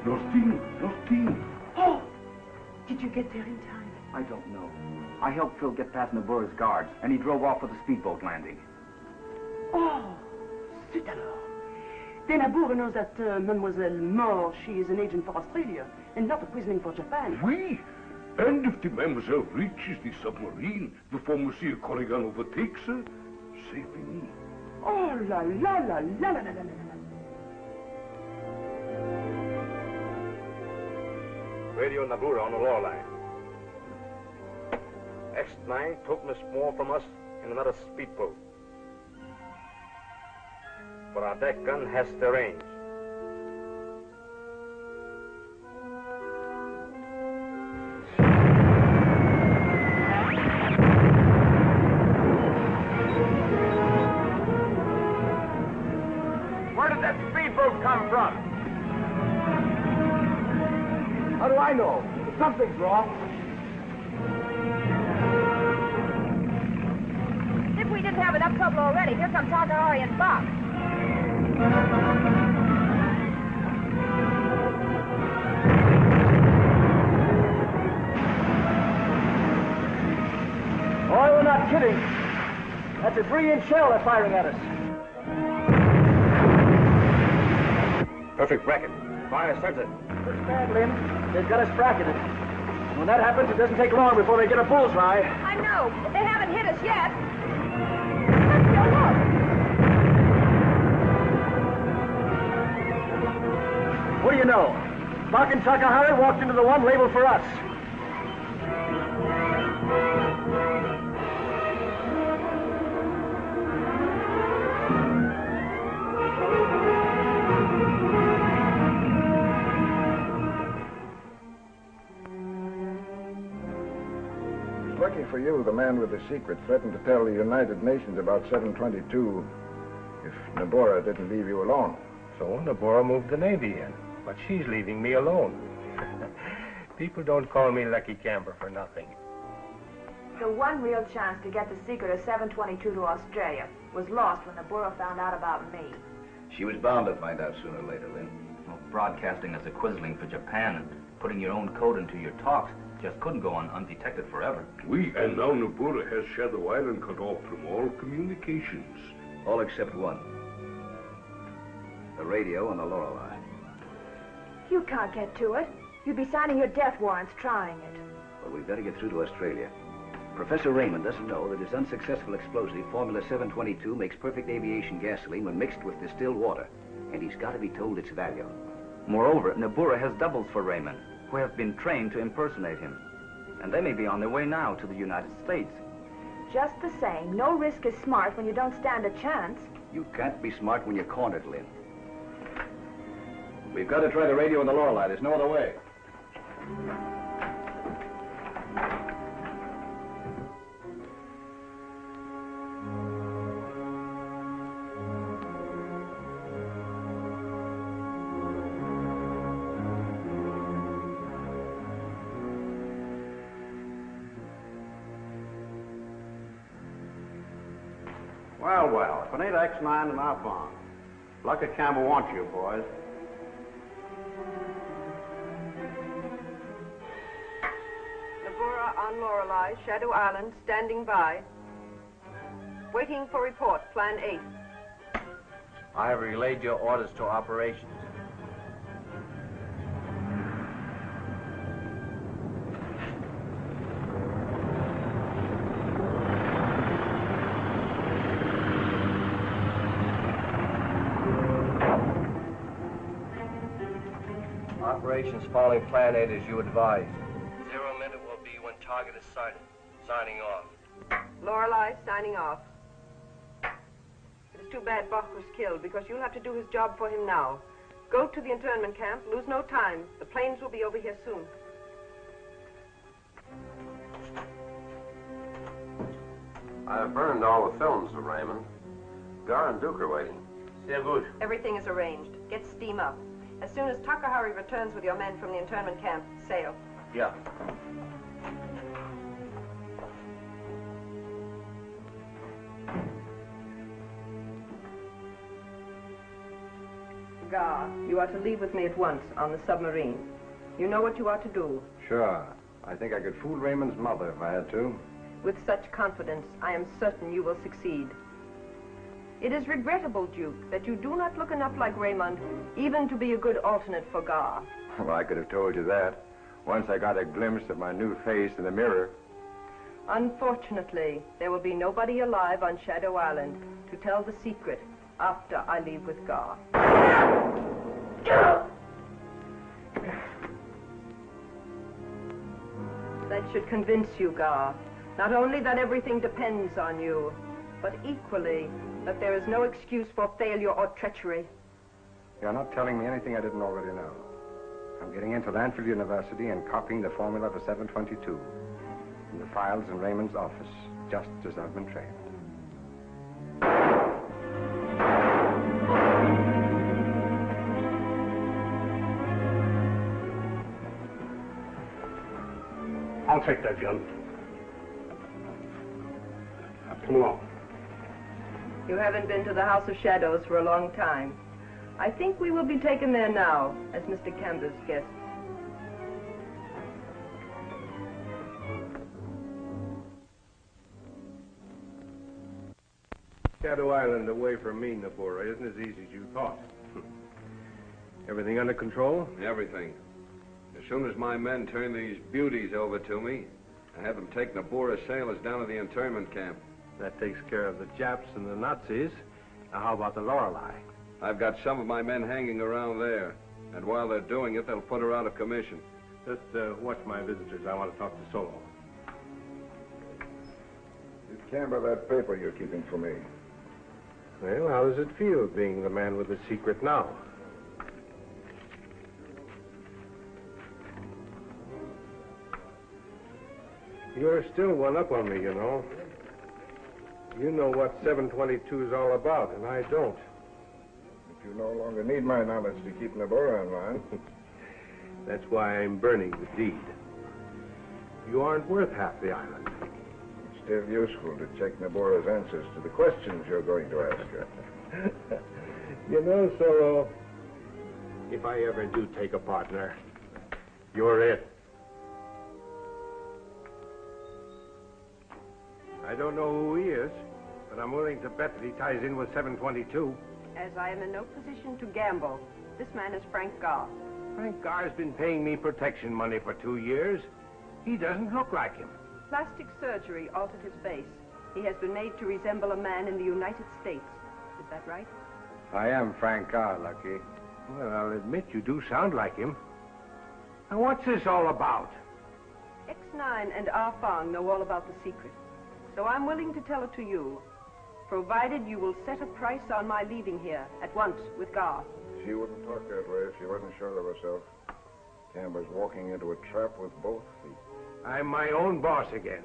Nothing. Oh! Did you get there in time? I don't know. I helped Phil get past Nabura's guards, and he drove off for the speedboat landing. Oh, zut alors. Then Nabura knows that Mademoiselle Moore, she is an agent for Australia, and not a prisoner for Japan. Oui. And if the mademoiselle reaches the submarine before Monsieur Corrigan overtakes her, c'est fini. Oh la la la la la la la la. Radio Nabura on the Lorelei. X-9 took Miss Moore from us in another speedboat. But our deck gun has the range. Where did that speedboat come from? How do I know? Something's wrong. If we didn't have enough trouble already, here comes Takahari and Bob. Oh, we're not kidding. That's a 3-inch shell they're firing at us. Perfect bracket. Fire starts it. Looks bad, Lynn. They've got us bracketed. When that happens, it doesn't take long before they get a bullseye. I know, but they haven't hit us yet. Let's go look. What do you know? Bach and Takahari walked into the one labeled for us. Lucky for you, the man with the secret threatened to tell the United Nations about 722 if Nabura didn't leave you alone. So Nabura moved the Navy in, but she's leaving me alone. People don't call me Lucky Camber for nothing. The one real chance to get the secret of 722 to Australia was lost when Nabura found out about me. She was bound to find out sooner or later, Lynn. Well, broadcasting as a quisling for Japan and putting your own code into your talks just couldn't go on undetected forever. Oui, and now Nabura has Shadow Island cut off from all communications. All except one. The radio on the Lorelei. You can't get to it. You'd be signing your death warrants trying it. Well, we've got to get through to Australia. Professor Raymond doesn't know that his unsuccessful explosive, Formula 722, makes perfect aviation gasoline when mixed with distilled water. And he's got to be told its value. Moreover, Nabura has doubles for Raymond, who have been trained to impersonate him. And they may be on their way now to the United States. Just the same, no risk is smart when you don't stand a chance. You can't be smart when you're cornered, Lynn. We've got to try the radio on the Lorelei. There's no other way. Well, if it ain't X-9 and our farm. Lucky Campbell wants you, boys. Nabura on Lorelei, Shadow Island, standing by. Waiting for report, Plan 8. I have relayed your orders to operations. Operations following Plan 8 as you advised. 0 minute will be when target is sighted. Signing off. Lorelei, signing off. It is too bad Bach was killed because you'll have to do his job for him now. Go to the internment camp, lose no time. The planes will be over here soon. I've burned all the films of Raymond. Gar and Duke are waiting. Sehr gut. Everything is arranged. Get steam up. As soon as Takahari returns with your men from the internment camp, sail. Yeah. Gar, you are to leave with me at once on the submarine. You know what you are to do. Sure. I think I could fool Raymond's mother if I had to. With such confidence, I am certain you will succeed. It is regrettable, Duke, that you do not look enough like Raymond, even to be a good alternate for Gar. Well, I could have told you that. Once I got a glimpse of my new face in the mirror. Unfortunately, there will be nobody alive on Shadow Island to tell the secret after I leave with Gar. That should convince you, Gar, not only that everything depends on you, but equally that there is no excuse for failure or treachery. You're not telling me anything I didn't already know. I'm getting into Lanford University and copying the formula for 722 in the files in Raymond's office, just as I've been trained. I'll take that gun. Come along. You haven't been to the House of Shadows for a long time. I think we will be taken there now as Mr. Camber's guests. Shadow Island away from me, Nabora, isn't as easy as you thought. Everything under control? Everything. As soon as my men turn these beauties over to me, I have them take Nabora sailors down to the internment camp. That takes care of the Japs and the Nazis. Now, how about the Lorelei? I've got some of my men hanging around there. And while they're doing it, they'll put her out of commission. Just watch my visitors. I want to talk to Solo. Give Camber that paper you're keeping for me. Well, how does it feel being the man with the secret now? You're still one up on me, you know. You know what 722 is all about, and I don't. But you no longer need my knowledge to keep Nabora in line. That's why I'm burning the deed. You aren't worth half the island. It's still useful to check Nabora's answers to the questions you're going to ask her. You know, Solo, if I ever do take a partner, you're it. I don't know who he is, but I'm willing to bet that he ties in with 722. As I am in no position to gamble, this man is Frank Gar. Frank Gar's been paying me protection money for 2 years. He doesn't look like him. Plastic surgery altered his face. He has been made to resemble a man in the United States. Is that right? I am Frank Gar, Lucky. Well, I'll admit you do sound like him. Now, what's this all about? X-9 and Ah Fong know all about the secret. So I'm willing to tell it to you, provided you will set a price on my leaving here at once with Gar. She wouldn't talk that way if she wasn't sure of herself. Camber's walking into a trap with both feet. I'm my own boss again.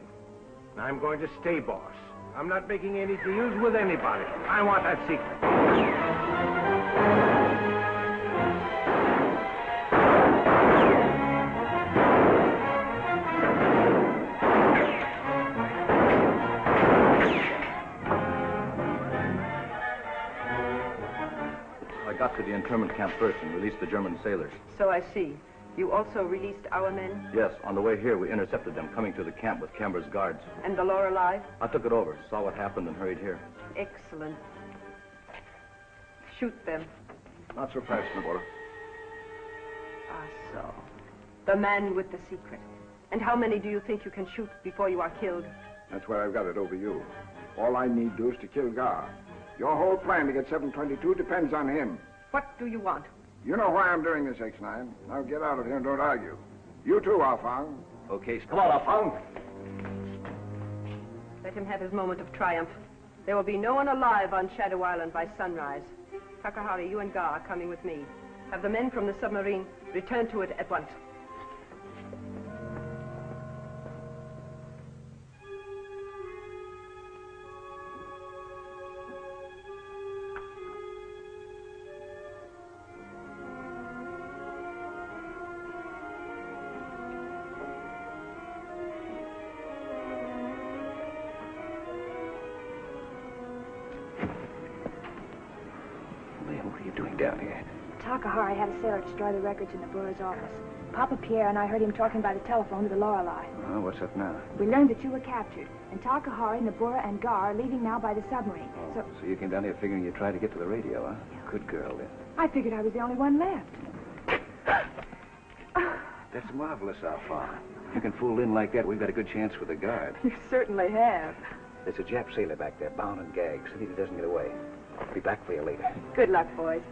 I'm going to stay boss. I'm not making any deals with anybody. I want that secret. I got to the internment camp first and released the German sailors. So I see. You also released our men? Yes, on the way here, we intercepted them coming to the camp with Camber's guards. And the Lorelei? I took it over, saw what happened, and hurried here. Excellent. Shoot them. Not so fast, Nabora. Ah, so. The man with the secret. And how many do you think you can shoot before you are killed? That's why I've got it over you. All I need do is to kill Gar. Your whole plan to get 722 depends on him. What do you want? You know why I'm doing this, X-9. Now get out of here and don't argue. You too, Ah Fong. Okay, come on, Ah Fong. Let him have his moment of triumph. There will be no one alive on Shadow Island by sunrise. Takahari, you and Gar are coming with me. Have the men from the submarine return to it at once. Takahari had a sailor destroy the records in the Bora's office. Papa Pierre and I heard him talking by the telephone to the Lorelei. Oh, what's up now? We learned that you were captured, and Takahari, Nabura, and Gar are leaving now by the submarine. So you came down here figuring you'd try to get to the radio, huh? Yeah. Good girl, then. I figured I was the only one left. That's marvelous, Alpha. If you can fool Lynn like that, we've got a good chance with the guard. You certainly have. There's a Jap sailor back there, bound and gagged. See that he doesn't get away. I'll be back for you later. Good luck, boys.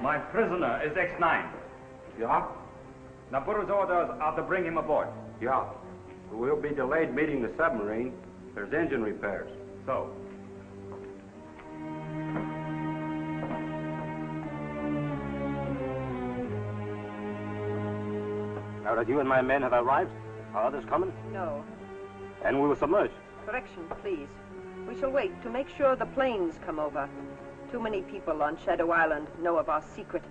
My prisoner is X-9. Yeah? Nabura's orders are to bring him aboard. Yeah. We'll be delayed meeting the submarine. There's engine repairs. So? Now that you and my men have arrived, are others coming? No. And we will submerge. Correction, please. We shall wait to make sure the planes come over. Too many people on Shadow Island know of our secret.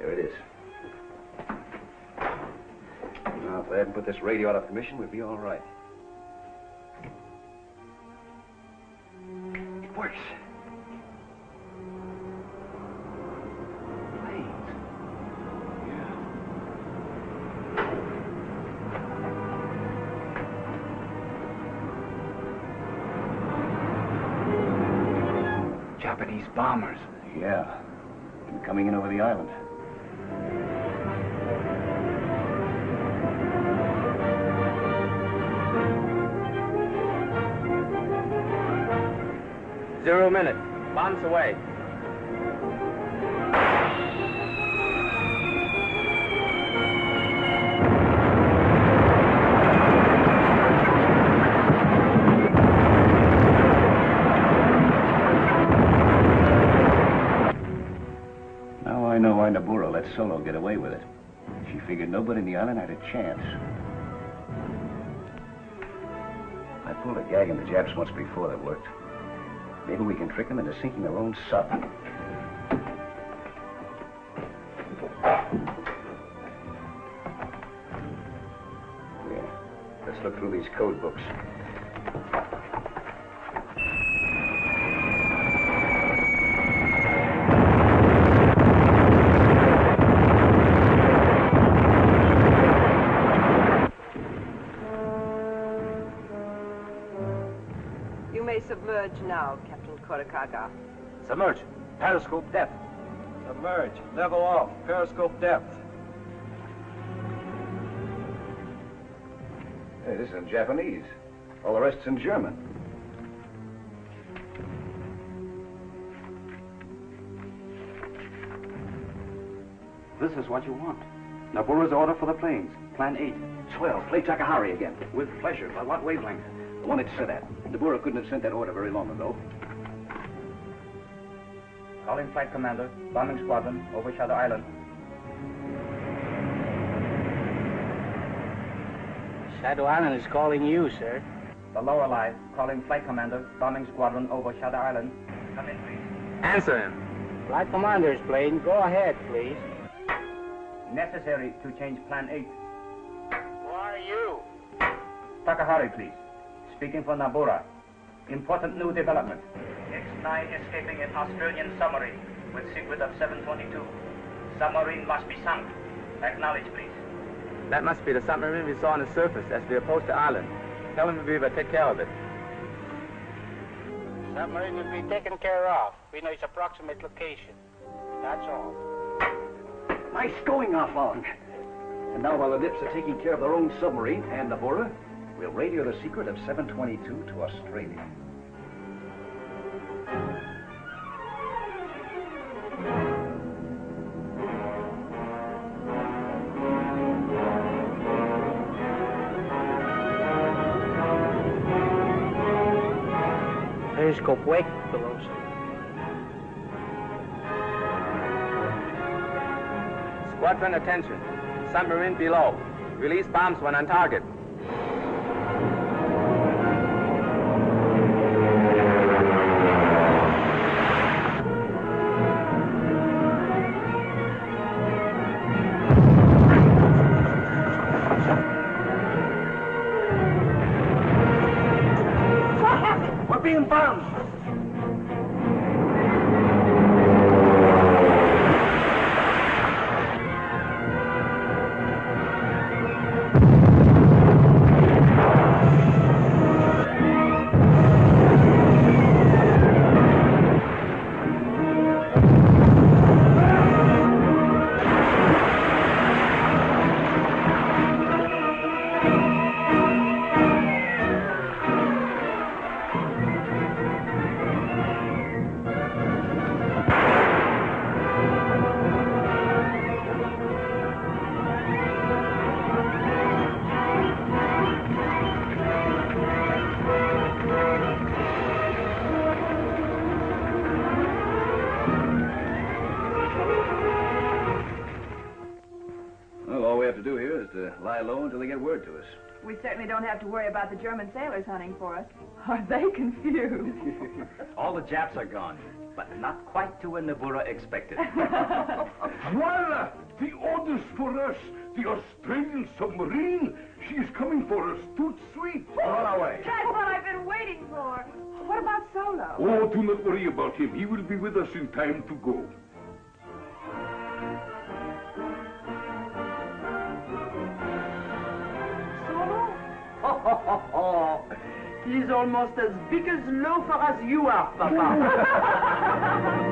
There it is. Now, if they hadn't put this radio out of commission, we'd be all right. It works. Planes. Yeah. Japanese bombers. Yeah. And coming in over the island. Zero minute. Bombs away. Now I know why Nabura let Solo get away with it. She figured nobody in the island had a chance. I pulled a gag on the Japs once before that worked. Maybe we can trick them into sinking their own sub. Yeah. Let's look through these code books. Submerge now, Captain Korakaga. Submerge. Periscope depth. Submerge. Level off. Periscope depth. Hey, this is in Japanese. All the rest's in German. This is what you want. Nabura's order for the planes. Plan 8. Swell. Play Takahari again. With pleasure. By what wavelength? The one it said at. Nabura couldn't have sent that order very long ago. Calling Flight Commander, bombing squadron, over Shadow Island. Shadow Island is calling you, sir. The Lorelei, calling Flight Commander, bombing squadron, over Shadow Island. Come in, please. Answer him. Flight Commander's plane. Go ahead, please. Necessary to change Plan 8. Who are you? Takahari, please. Speaking for Nabura. Important new development. X-9 escaping an Australian submarine with secret of 722. Submarine must be sunk. Acknowledge, please. That must be the submarine we saw on the surface as we approached the island. Tell him we will take care of it. Submarine will be taken care of. We know its approximate location. That's all. Nice going, Afong. And now while the Nips are taking care of their own submarine and Nabura, we'll radio the secret of 722 to Australia. Periscope wake below, sir. Squadron attention. Submarine below. Release bombs when on target. lie low until they get word to us. We certainly don't have to worry about the German sailors hunting for us. Are they confused? All the Japs are gone, but not quite to where Nabura expected. Voila! The orders for us! The Australian submarine! She is coming for us, tout sweet! On our way. That's what I've been waiting for. What about Solo? Oh, do not worry about him. He will be with us in time to go. Solo? He's almost as big as loafer as you are, Papa.